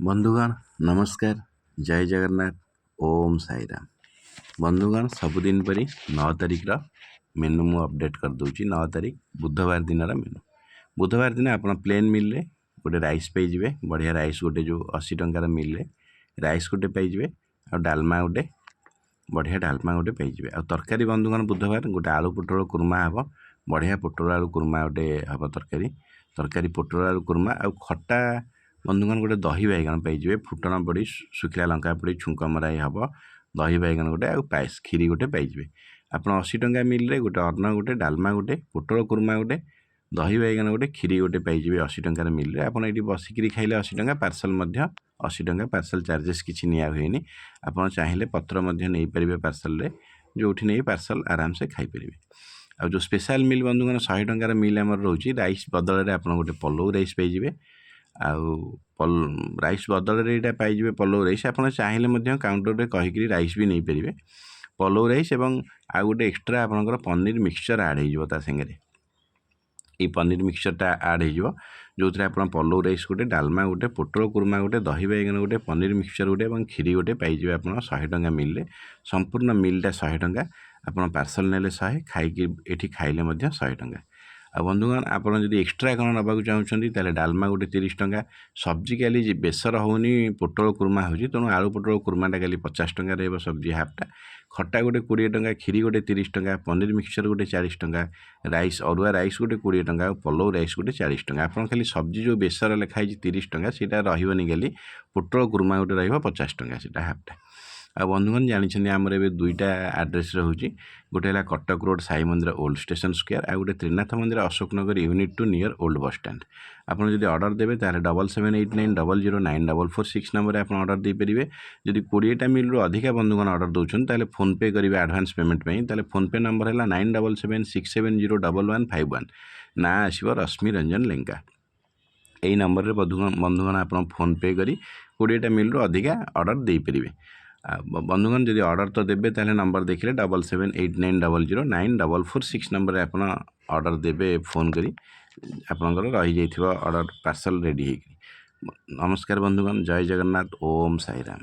बंधुगण नमस्कार। जय जगन्नाथ। ओम साई राम। बंधुगण सबुदिन परी 9 तारिख मेनू मु अपडेट कर दूची। 9 तारिख बुधवार दिन मेनू। बुधवार दिन आप प्लेन मिल रे गोटे राइस पाइबे। बढ़िया राइस गोटे जो 80 टंकार मिल रे राइस गोटे पाइबे आ डालमा गोटे बढ़िया डालमा गोटे पाइबे आ तरकारी। बंधुगण बुधवार गोटे आलू पोटल कुर्मा हम। बढ़िया पोटल आलू कुर्मा गोटे हम तरकारी पोटल आलू कुर्मा आ खट्टा। बंधुगण गोटे दही बैगन पाइबे फुटण पड़ी शुखिला लंका पड़ी छुंक मराई हम। दही बैगन गोटे आ पायस खीरी गोटे पाइबे। आप 80 टंका मिल रे गोटे अन्न गोटे डालमा गोटे पोटल कुर्मा गोटे दही बैगन गोटे खीरी गोटे पाइबे 80 टंकार मिल रे। आपन एटी बसिकी खाइले 80 टंका पार्सल 80 टंका पार्सल चार्जेस किछि निया हुएनी। आपन चाहिले पत्र नहीं पारे पार्सल रे जो नहीं पार्सल आराम से खाई पारे। आ जो स्पेशल मिल बंधुगण 100 टंकार मिल आमर रोची राइस बदल में आप गोटे पलौ राइस पाइबे। राइस बदल में पाइबे पलौ राइस। आप चाहिए काउंटर में कहीकि राइस भी नहीं पारे पलौ राइस एवं आ गोटे एक्सट्रा आपंकर पनीर मिक्सचर आड हो सागर। ये पनीर मिक्सचरटा आड हो जो आप पलौ राइस गोटे डालमा गोटे पोटल कुर्मा गोटे दही बैगन गोटे पनीर मिक्सचर गोटे और खीरी गोटे पाइबे। आप 100 टंका मिल संपूर्ण मिलटा 100 टंका। आप पार्सल नेले 100 खाई ये खाइले 100 टंका। आ बंधुगण आपड़ जब एक्सट्रा कौन नाक चाहते हैं डालमा गोटे 30 टंका। सब्जी काली बेसर होनी पोटल कुर्मा हो तेणु आलू पोटल कुर्माटा काली 50 टंका रही सब्जी हाफटा। खट्टा गोटे 20 टंका खीरी गोटे 30 टंका पनीर मिक्सचर गोटे 40 टंका राइस अरुआ राइस गोटे 20 टंका और पलौ राइस गोटे 40 टंका। आप खाली सब्जी जो बेसर लिखाई 30 टंका सीटा रही खाली पोटल कुर्मा गोटे रचास टंका सीटा हाफटा। आ बंधुगण जानते आमर ए दुईटा आड्रेस रोचे गोटे है कटक रोड साई मंदिर ओल्ड स्टेशन स्क्वायर आ गोटे Trinath Mandir Ashok Nagar unit 2 near old bus stand. आपड़ जब ऑर्डर देवे 7789000446 नंबर आप ऑर्डर दे पारे। जदि 20टा मिल रु अधिका बंधुगण ऑर्डर दौरान ताले फोन पे करेंगे एडवांस पेमेंट में। ताले फोन पे नंबर है 9776701151 ना आसो रश्मि रंजन लेंका। यही नंबर में बंधुगण आप फोन पे करी 20टा मिल रु अधिका ऑर्डर दे पारे। बंधुगण जब ऑर्डर तो देवे ताले नंबर देखिले 7789009446 नंबर आप ऑर्डर देवे फोन करी आपंकर रही जाइथिबा ऑर्डर पार्सल रेडी है। नमस्कार बंधुगण। जय जगन्नाथ। ओम साई राम।